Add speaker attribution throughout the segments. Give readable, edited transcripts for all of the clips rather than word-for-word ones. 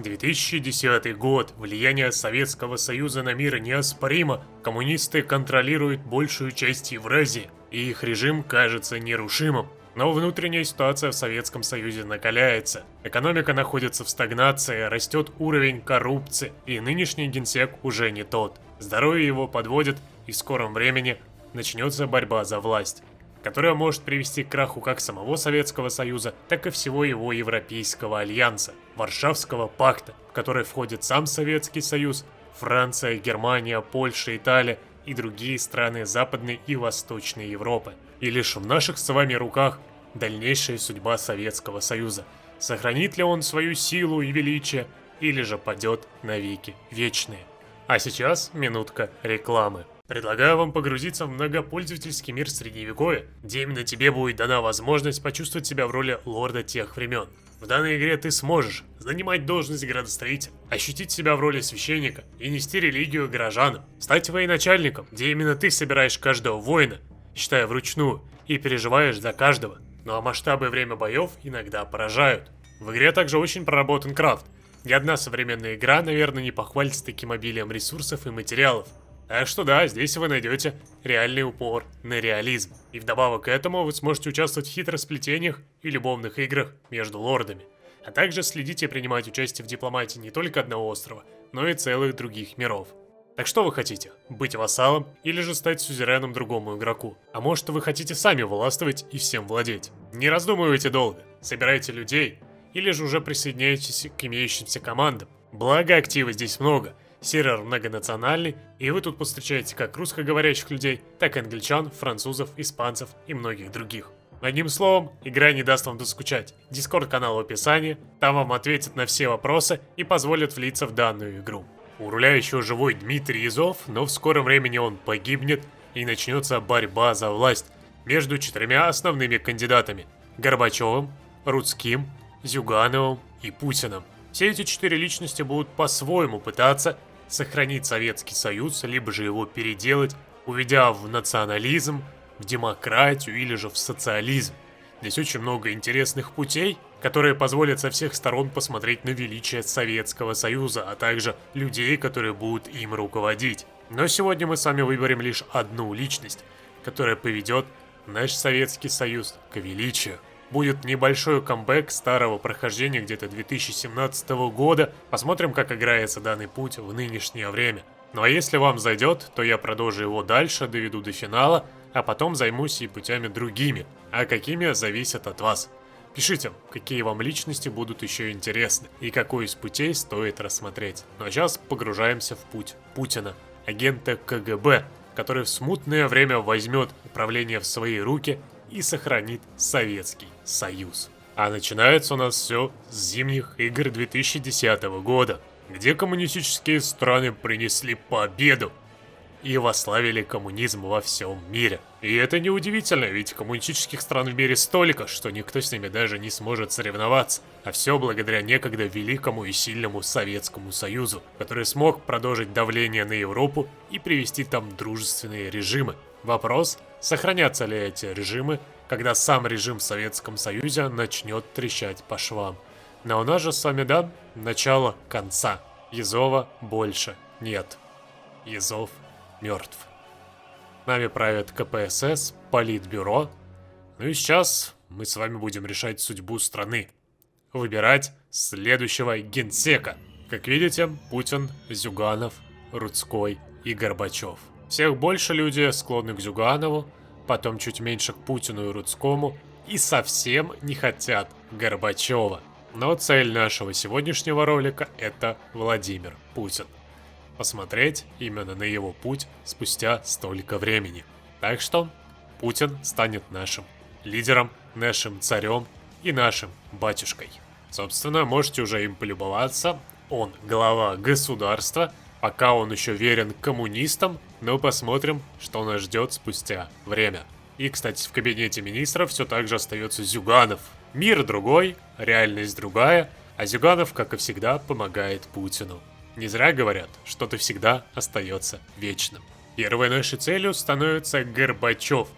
Speaker 1: 2010 год. Влияние Советского Союза на мир неоспоримо. Коммунисты контролируют большую часть Евразии, и их режим кажется нерушимым. Но внутренняя ситуация в Советском Союзе накаляется. Экономика находится в стагнации, растет уровень коррупции, и нынешний генсек уже не тот. Здоровье его подводит, и в скором времени начнется борьба за власть, которая может привести к краху как самого Советского Союза, так и всего его Европейского альянса, Варшавского пакта, в который входит сам Советский Союз, Франция, Германия, Польша, Италия и другие страны Западной и Восточной Европы. И лишь в наших с вами руках дальнейшая судьба Советского Союза. Сохранит ли он свою силу и величие, или же падет навеки вечные. А сейчас минутка рекламы. Предлагаю вам погрузиться в многопользовательский мир Средневековья, где именно тебе будет дана возможность почувствовать себя в роли лорда тех времен. В данной игре ты сможешь занимать должность градостроителя, ощутить себя в роли священника и нести религию горожанам, стать военачальником, где именно ты собираешь каждого воина, считая вручную, и переживаешь за каждого. Ну а масштабы и время боев иногда поражают. В игре также очень проработан крафт. Ни одна современная игра, наверное, не похвалится таким обилием ресурсов и материалов. Так что да, здесь вы найдете реальный упор на реализм. И вдобавок к этому вы сможете участвовать в хитросплетениях и любовных играх между лордами. А также следить и принимать участие в дипломатии не только одного острова, но и целых других миров. Так что вы хотите? Быть вассалом или же стать сюзереном другому игроку? А может вы хотите сами властвовать и всем владеть? Не раздумывайте долго, собирайте людей или же уже присоединяйтесь к имеющимся командам. Благо актива здесь много. Сервер многонациональный, и вы тут повстречаете как русскоговорящих людей, так и англичан, французов, испанцев и многих других. Одним словом, игра не даст вам доскучать. Дискорд-канал в описании, там вам ответят на все вопросы и позволят влиться в данную игру. У руля еще живой Дмитрий Изов, но в скором времени он погибнет, и начнется борьба за власть между четырьмя основными кандидатами – Горбачевым, Рудским, Зюгановым и Путиным. Все эти четыре личности будут по-своему пытаться сохранить Советский Союз, либо же его переделать, уведя в национализм, в демократию или же в социализм. Здесь очень много интересных путей, которые позволят со всех сторон посмотреть на величие Советского Союза, а также людей, которые будут им руководить. Но сегодня мы с вами выберем лишь одну личность, которая поведет наш Советский Союз к величию. Будет небольшой камбэк старого прохождения где-то 2017 года. Посмотрим, как играется данный путь в нынешнее время. Ну а если вам зайдет, то я продолжу его дальше, доведу до финала, а потом займусь и путями другими. А какими, зависит от вас. Пишите, какие вам личности будут еще интересны и какой из путей стоит рассмотреть. Ну а сейчас погружаемся в путь Путина, агента КГБ, который в смутное время возьмет управление в свои руки и сохранит Советский Союз. А начинается у нас все с зимних игр 2010 года, где коммунистические страны принесли победу и восславили коммунизм во всем мире. И это неудивительно, ведь коммунистических стран в мире столько, что никто с ними даже не сможет соревноваться. А все благодаря некогда великому и сильному Советскому Союзу, который смог продолжить давление на Европу и привести там дружественные режимы. Вопрос, сохранятся ли эти режимы, когда сам режим в Советском Союзе начнет трещать по швам. Но у нас же с вами, да, начало конца. Езова больше нет. Езов мертв. Нами правят КПСС, Политбюро. Ну и сейчас мы с вами будем решать судьбу страны. Выбирать следующего генсека. Как видите, Путин, Зюганов, Рудской и Горбачев. Всех больше люди склонны к Зюганову, потом чуть меньше к Путину и Рудскому, и совсем не хотят Горбачева. Но цель нашего сегодняшнего ролика – это Владимир Путин. Посмотреть именно на его путь спустя столько времени. Так что Путин станет нашим лидером, нашим царем и нашим батюшкой. Собственно, можете уже им полюбоваться. Он глава государства, пока он еще верен коммунистам, но посмотрим, что нас ждет спустя время. И, кстати, в кабинете министров все так же остается Зюганов. Мир другой, реальность другая, а Зюганов, как и всегда, помогает Путину. Не зря говорят, что-то всегда остается вечным. Первой нашей целью становится Горбачев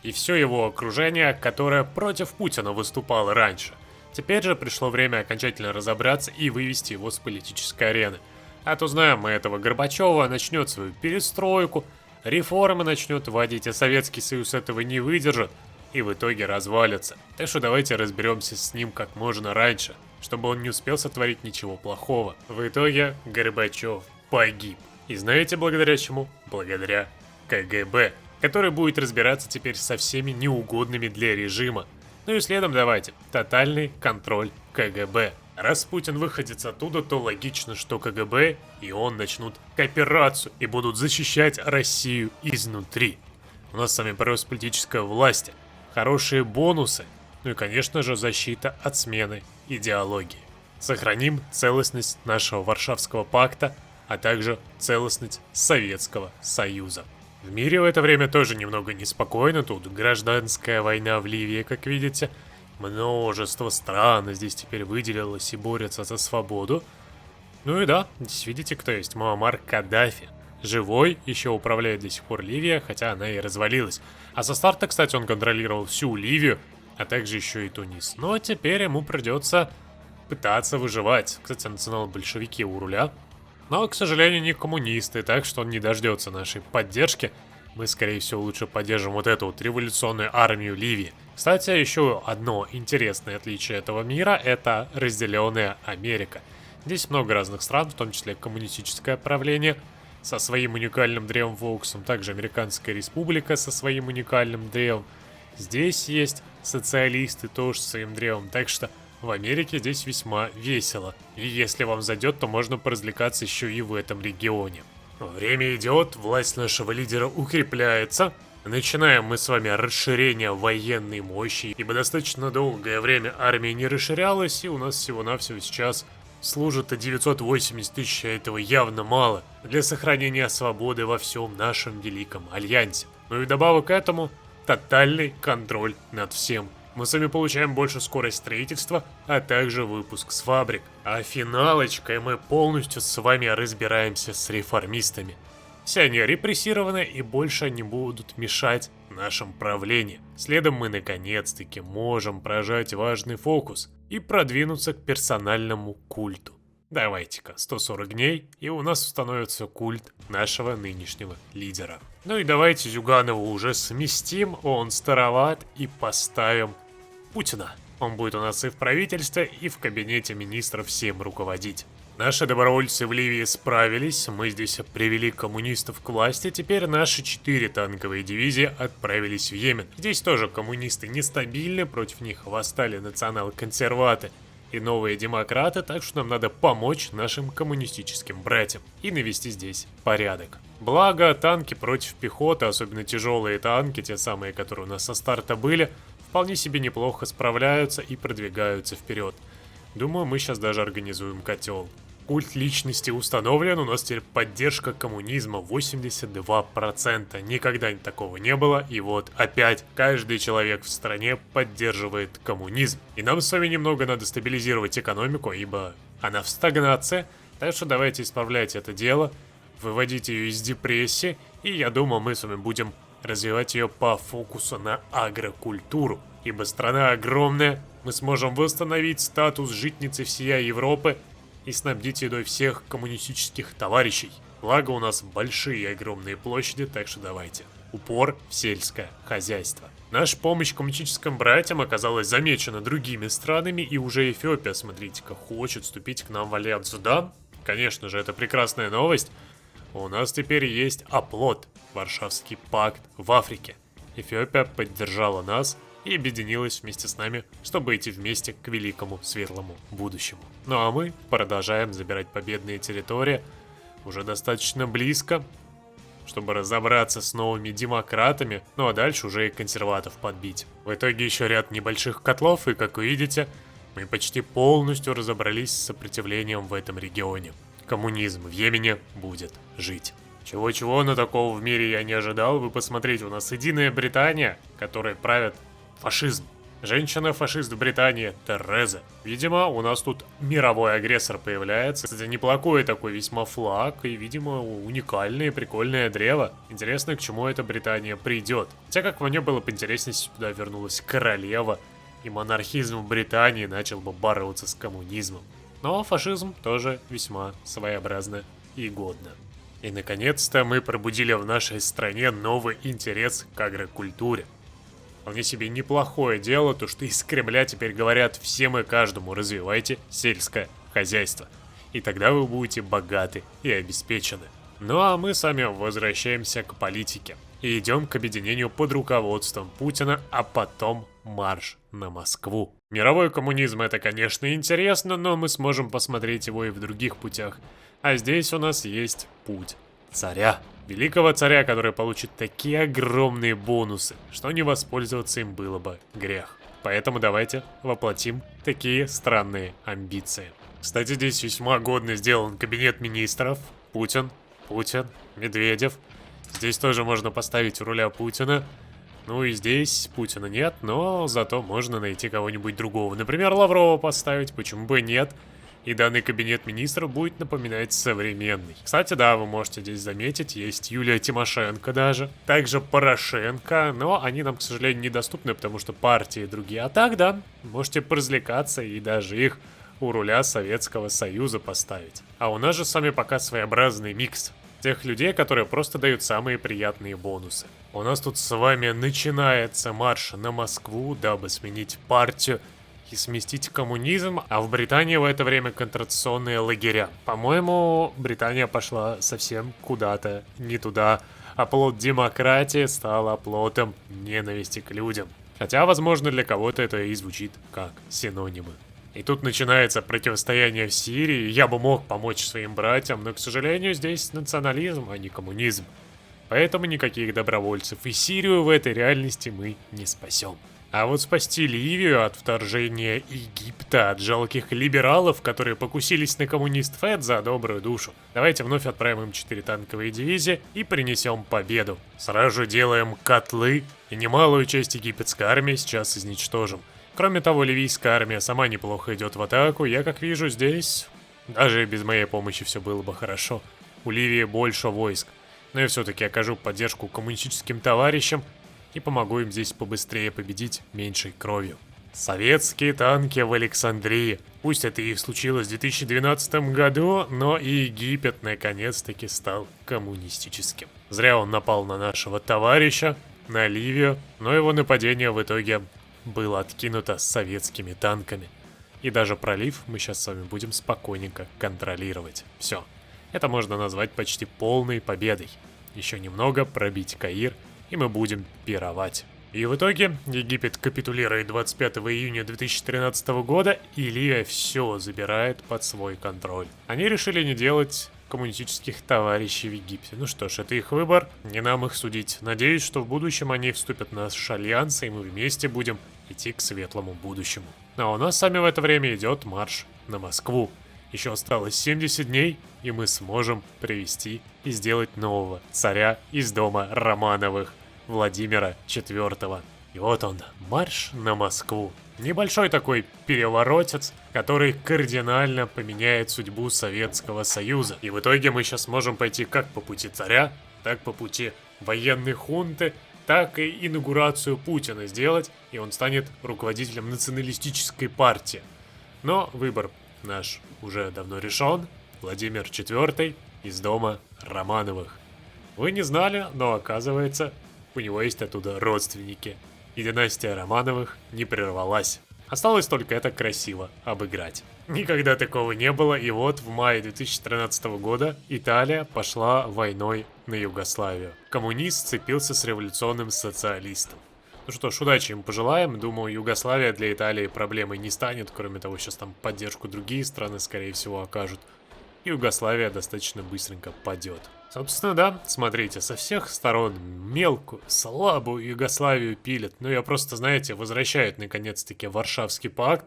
Speaker 1: и все его окружение, которое против Путина выступало раньше. Теперь же пришло время окончательно разобраться и вывести его с политической арены. А то знаем мы этого Горбачева, начнет свою перестройку, реформы начнет вводить, а Советский Союз этого не выдержит и в итоге развалится. Так что давайте разберемся с ним как можно раньше, чтобы он не успел сотворить ничего плохого. В итоге Горбачев погиб. И знаете благодаря чему? Благодаря КГБ, который будет разбираться теперь со всеми неугодными для режима. Ну и следом давайте, тотальный контроль КГБ. Раз Путин выходит оттуда, то логично, что КГБ и он начнут кооперацию и будут защищать Россию изнутри. У нас с вами прирост политической власти, хорошие бонусы, ну и конечно же защита от смены идеологии. Сохраним целостность нашего Варшавского пакта, а также целостность Советского Союза. В мире в это время тоже немного неспокойно, тут гражданская война в Ливии, как видите. Множество стран здесь теперь выделилось и борются за свободу. Ну и да, здесь видите, кто есть, Муаммар Каддафи. Живой, еще управляет до сих пор Ливия, хотя она и развалилась. А со старта, кстати, он контролировал всю Ливию, а также еще и Тунис. Но теперь ему придется пытаться выживать. Кстати, национал-большевики у руля. Но, к сожалению, не коммунисты, так что он не дождется нашей поддержки. Мы, скорее всего, лучше поддержим вот эту вот революционную армию Ливии. Кстати, еще одно интересное отличие этого мира – это разделенная Америка. Здесь много разных стран, в том числе коммунистическое правление со своим уникальным древом Волксом, также Американская республика со своим уникальным древом. Здесь есть социалисты тоже со своим древом, так что в Америке здесь весьма весело. И если вам зайдет, то можно поразвлекаться еще и в этом регионе. Время идет, власть нашего лидера укрепляется. Начинаем мы с вами расширение военной мощи, ибо достаточно долгое время армия не расширялась, и у нас всего-навсего сейчас служит 980 тысяч, а этого явно мало для сохранения свободы во всем нашем великом альянсе. Ну и добавок к этому, тотальный контроль над всем. Мы с вами получаем больше скорость строительства, а также выпуск с фабрик. А финалочкой мы полностью с вами разбираемся с реформистами. Все они репрессированы и больше не будут мешать нашему правлению. Следом мы наконец-таки можем прожать важный фокус и продвинуться к персональному культу. Давайте-ка 140 дней, и у нас установится культ нашего нынешнего лидера. Ну и давайте Зюганова уже сместим, он староват, и поставим Путина. Он будет у нас и в правительстве, и в кабинете министров всем руководить. Наши добровольцы в Ливии справились, мы здесь привели коммунистов к власти, теперь наши 4 танковые дивизии отправились в Йемен. Здесь тоже коммунисты нестабильны, против них восстали национал-консерваты и новые демократы, так что нам надо помочь нашим коммунистическим братьям и навести здесь порядок. Благо, танки против пехоты, особенно тяжелые танки, те самые, которые у нас со старта были, вполне себе неплохо справляются и продвигаются вперед. Думаю, мы сейчас даже организуем котел. Культ личности установлен, у нас теперь поддержка коммунизма 82%. Никогда такого не было, и вот опять каждый человек в стране поддерживает коммунизм. И нам с вами немного надо стабилизировать экономику, ибо она в стагнации, так что давайте исправлять это дело, выводить ее из депрессии, и я думаю, мы с вами будем развивать ее по фокусу на агрокультуру. Ибо страна огромная, мы сможем восстановить статус житницы всей Европы и снабдить едой всех коммунистических товарищей. Благо у нас большие и огромные площади, так что давайте. Упор в сельское хозяйство. Наша помощь коммунистическим братьям оказалась замечена другими странами, и уже Эфиопия, смотрите-ка, хочет вступить к нам в альянс. Да, конечно же, это прекрасная новость. У нас теперь есть оплот, Варшавский пакт в Африке. Эфиопия поддержала нас и объединилась вместе с нами, чтобы идти вместе к великому светлому будущему. Ну а мы продолжаем забирать победные территории уже достаточно близко, чтобы разобраться с новыми демократами, ну а дальше уже и консерватов подбить. В итоге еще ряд небольших котлов, и как вы видите, мы почти полностью разобрались с сопротивлением в этом регионе. Коммунизм в Йемене будет жить. Чего-чего, но такого в мире я не ожидал. Вы посмотрите, у нас единая Британия, которой правит фашизм. Женщина-фашист в Британии Тереза. Видимо, у нас тут мировой агрессор появляется. Кстати, неплохой такой весьма флаг и, видимо, уникальное и прикольное древо. Интересно, к чему эта Британия придет. Хотя, как мне было бы интереснее, если сюда вернулась королева и монархизм в Британии начал бы бороться с коммунизмом. Но фашизм тоже весьма своеобразно и годно. И наконец-то мы пробудили в нашей стране новый интерес к агрокультуре. Вполне себе неплохое дело, то что из Кремля теперь говорят всем и каждому: развивайте сельское хозяйство. И тогда вы будете богаты и обеспечены. Ну а мы сами возвращаемся к политике. И идем к объединению под руководством Путина, а потом марш на Москву. Мировой коммунизм — это, конечно, интересно, но мы сможем посмотреть его и в других путях. А здесь у нас есть путь царя. Великого царя, который получит такие огромные бонусы, что не воспользоваться им было бы грех. Поэтому давайте воплотим такие странные амбиции. Кстати, здесь весьма годно сделан кабинет министров. Путин, Медведев. Здесь тоже можно поставить у руля Путина. Ну и здесь Путина нет, но зато можно найти кого-нибудь другого. Например, Лаврова поставить, почему бы нет. И данный кабинет министров будет напоминать современный. Кстати, да, вы можете здесь заметить, есть Юлия Тимошенко даже. Также Порошенко, но они нам, к сожалению, недоступны, потому что партии другие. А так, да, можете поразвлекаться и даже их у руля Советского Союза поставить. А у нас же с вами пока своеобразный микс тех людей, которые просто дают самые приятные бонусы. У нас тут с вами начинается марш на Москву, дабы сменить партию и сместить коммунизм, а в Британии в это время концентрационные лагеря. По-моему, Британия пошла совсем куда-то не туда. Оплот демократии стал оплотом ненависти к людям. Хотя, возможно, для кого-то это и звучит как синонимы. И тут начинается противостояние в Сирии. Я бы мог помочь своим братьям, но, к сожалению, здесь национализм, а не коммунизм. Поэтому никаких добровольцев. И Сирию в этой реальности мы не спасем. А вот спасти Ливию от вторжения Египта, от жалких либералов, которые покусились на коммунистов, это за добрую душу. Давайте вновь отправим им 4 танковые дивизии и принесем победу. Сразу же делаем котлы, и немалую часть египетской армии сейчас изничтожим. Кроме того, ливийская армия сама неплохо идет в атаку. Я, как вижу, здесь даже без моей помощи все было бы хорошо. У Ливии больше войск. Но я все-таки окажу поддержку коммунистическим товарищам и помогу им здесь побыстрее победить меньшей кровью. Советские танки в Александрии. Пусть это и случилось в 2012 году, но и Египет наконец-таки стал коммунистическим. Зря он напал на нашего товарища, на Ливию, но его нападение в итоге было откинуто советскими танками. И даже пролив мы сейчас с вами будем спокойненько контролировать. Все. Это можно назвать почти полной победой. Еще немного пробить Каир, и мы будем пировать. И в итоге Египет капитулирует 25 июня 2013 года, и Ливия все забирает под свой контроль. Они решили не делать коммунистических товарищей в Египте. Ну что ж, это их выбор, не нам их судить. Надеюсь, что в будущем они вступят в наш альянс, и мы вместе будем идти к светлому будущему. А у нас с вами в это время идет марш на Москву. Еще осталось 70 дней, и мы сможем привести и сделать нового царя из дома Романовых, Владимира IV. И вот он, марш на Москву. Небольшой такой переворотец, который кардинально поменяет судьбу Советского Союза. И в итоге мы сейчас можем пойти как по пути царя, так по пути военной хунты, так и инаугурацию Путина сделать, и он станет руководителем националистической партии. Но выбор наш уже давно решен. Владимир IV из дома Романовых. Вы не знали, но оказывается, у него есть оттуда родственники. И династия Романовых не прервалась. Осталось только это красиво обыграть. Никогда такого не было, и вот в мае 2013 года Италия пошла войной на Югославию. Коммунист сцепился с революционным социалистом. Ну что ж, удачи им пожелаем. Думаю, Югославия для Италии проблемой не станет. Кроме того, сейчас там поддержку другие страны, скорее всего, окажут. Югославия достаточно быстренько падет. Собственно, да, смотрите, со всех сторон мелкую, слабую Югославию пилят. Ну, я просто, знаете, возвращают наконец-таки Варшавский пакт.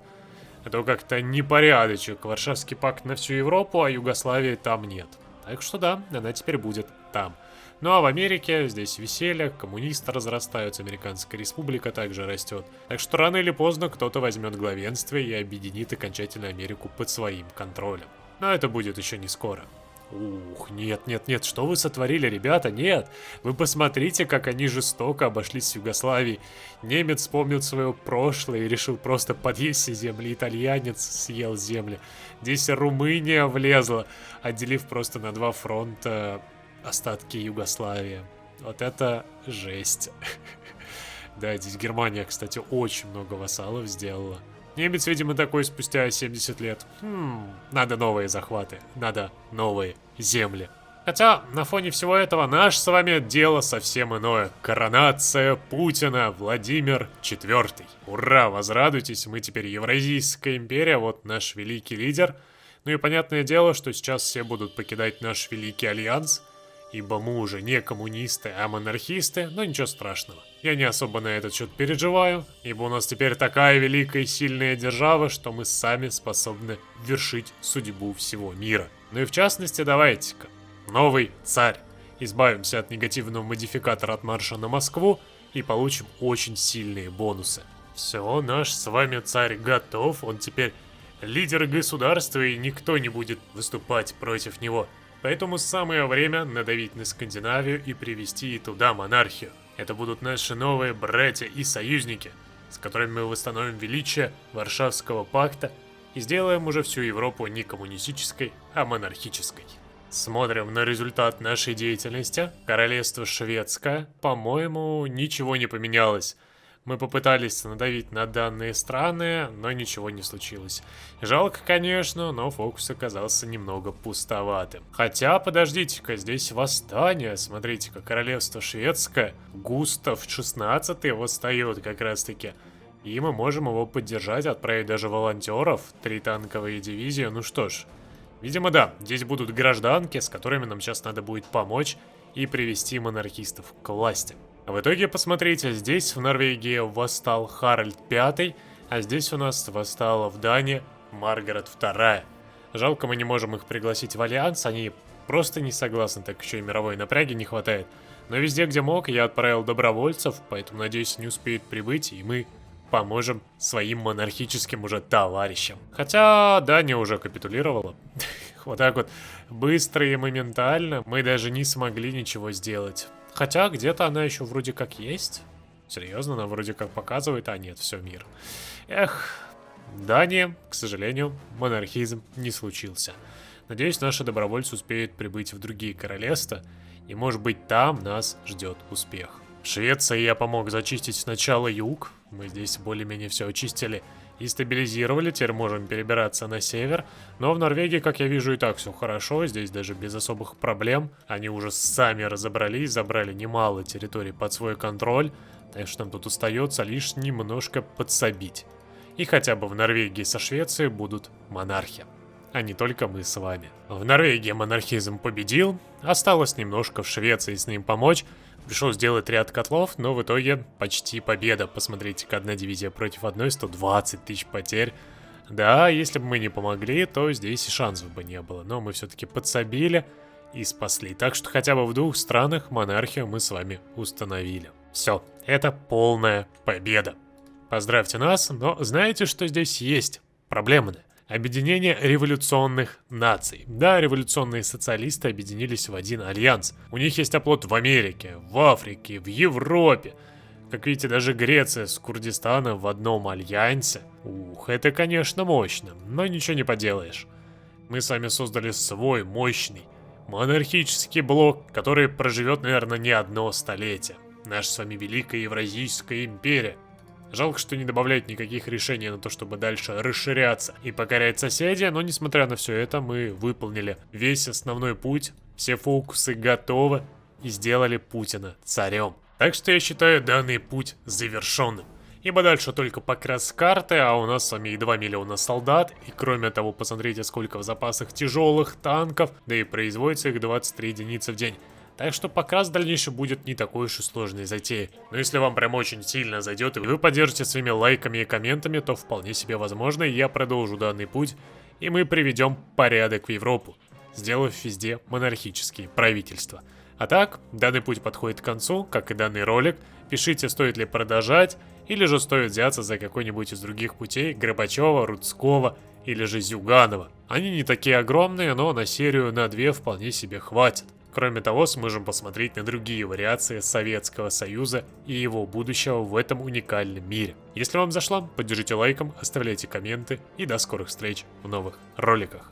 Speaker 1: Это как-то непорядочек. Варшавский пакт на всю Европу, а Югославии там нет. Так что да, она теперь будет там. Ну а в Америке здесь веселье, коммунисты разрастаются, Американская республика также растет. Так что рано или поздно кто-то возьмет главенство и объединит окончательно Америку под своим контролем. Но это будет еще не скоро. Ух, нет, нет, нет, что вы сотворили, ребята, нет. Вы посмотрите, как они жестоко обошлись с Югославией. Немец вспомнил свое прошлое и решил просто подъесть все земли. Итальянец съел земли. Здесь Румыния влезла, отделив просто на 2 фронта остатки Югославии. Вот это жесть. Да, здесь Германия, кстати, очень много вассалов сделала. Немец, видимо, такой спустя 70 лет. Надо новые захваты, надо новые земли. Хотя, на фоне всего этого, наше с вами дело совсем иное. Коронация Путина, Владимир IV. Ура, возрадуйтесь, мы теперь Евразийская империя, вот наш великий лидер. Ну и понятное дело, что сейчас все будут покидать наш великий альянс, ибо мы уже не коммунисты, а монархисты, но ничего страшного. Я не особо на этот счет переживаю, ибо у нас теперь такая великая и сильная держава, что мы сами способны вершить судьбу всего мира. Ну и в частности, давайте-ка, новый царь. Избавимся от негативного модификатора от марша на Москву и получим очень сильные бонусы. Все, наш с вами царь готов, он теперь лидер государства, и никто не будет выступать против него. Поэтому самое время надавить на Скандинавию и привести и туда монархию. Это будут наши новые братья и союзники, с которыми мы восстановим величие Варшавского пакта и сделаем уже всю Европу не коммунистической, а монархической. Смотрим на результат нашей деятельности. Королевство шведское, по-моему, ничего не поменялось. Мы попытались надавить на данные страны, но ничего не случилось. Жалко, конечно, но фокус оказался немного пустоватым. Хотя, подождите-ка, здесь восстание. Смотрите-ка, королевство шведское. Густав XVI восстает как раз-таки. И мы можем его поддержать, отправить даже волонтеров, 3 танковые дивизии. Ну что ж, видимо, да, здесь будут гражданки, с которыми нам сейчас надо будет помочь и привести монархистов к власти. В итоге, посмотрите, здесь в Норвегии восстал Харальд V, а здесь у нас восстала в Дании Маргарет II. Жалко, мы не можем их пригласить в альянс, они просто не согласны, так еще и мировой напряги не хватает. Но везде, где мог, я отправил добровольцев, поэтому, надеюсь, они успеют прибыть, и мы поможем своим монархическим уже товарищам. Хотя Дания уже капитулировала. Вот так вот быстро и моментально мы даже не смогли ничего сделать. Хотя где-то она еще вроде как есть. Серьезно, она вроде как показывает, а нет, все, мир. Эх, Дания, к сожалению, монархизм не случился. Надеюсь, наши добровольцы успеют прибыть в другие королевства, и может быть там нас ждет успех. В Швеции я помог зачистить сначала юг, мы здесь более-менее все очистили и стабилизировали, теперь можем перебираться на север. Но в Норвегии, как я вижу, и так все хорошо, здесь даже без особых проблем. Они уже сами разобрались, забрали немало территорий под свой контроль, так что нам тут остается лишь немножко подсобить. И хотя бы в Норвегии со Швецией будут монархи, а не только мы с вами. В Норвегии монархизм победил, осталось немножко в Швеции с ним помочь. Пришлось сделать ряд котлов, но в итоге почти победа. Посмотрите-ка, 1 дивизия против 1, 120 тысяч потерь. Да, если бы мы не помогли, то здесь и шансов бы не было. Но мы все-таки подсобили и спасли. Так что хотя бы в 2 странах монархию мы с вами установили. Все, это полная победа. Поздравьте нас, но знаете, что здесь есть? Проблемы. Объединение революционных наций. Да, революционные социалисты объединились в один альянс. У них есть оплот в Америке, в Африке, в Европе. Как видите, даже Греция с Курдистаном в одном альянсе. Ух, это, конечно, мощно, но ничего не поделаешь. Мы с вами создали свой мощный монархический блок, который проживет, наверное, не одно столетие. Наша с вами Великая Евразийская империя. Жалко, что не добавляют никаких решений на то, чтобы дальше расширяться и покорять соседей, но несмотря на все это, мы выполнили весь основной путь, все фокусы готовы и сделали Путина царем. Так что я считаю данный путь завершенным. Ибо дальше только покрас карты, а у нас с вами и 2 миллиона солдат, и кроме того, посмотрите, сколько в запасах тяжелых танков, да и производится их 23 единицы в день. Так что покрас дальнейший будет не такой уж и сложной затеей. Но если вам прям очень сильно зайдет и вы поддержите своими лайками и комментами, то вполне себе возможно я продолжу данный путь, и мы приведем порядок в Европу, сделав везде монархические правительства. А так, данный путь подходит к концу, как и данный ролик. Пишите, стоит ли продолжать, или же стоит взяться за какой-нибудь из других путей Горбачева, Рудского или же Зюганова. Они не такие огромные, но на серию на 2 вполне себе хватит. Кроме того, сможем посмотреть на другие вариации Советского Союза и его будущего в этом уникальном мире. Если вам зашло, поддержите лайком, оставляйте комменты и до скорых встреч в новых роликах.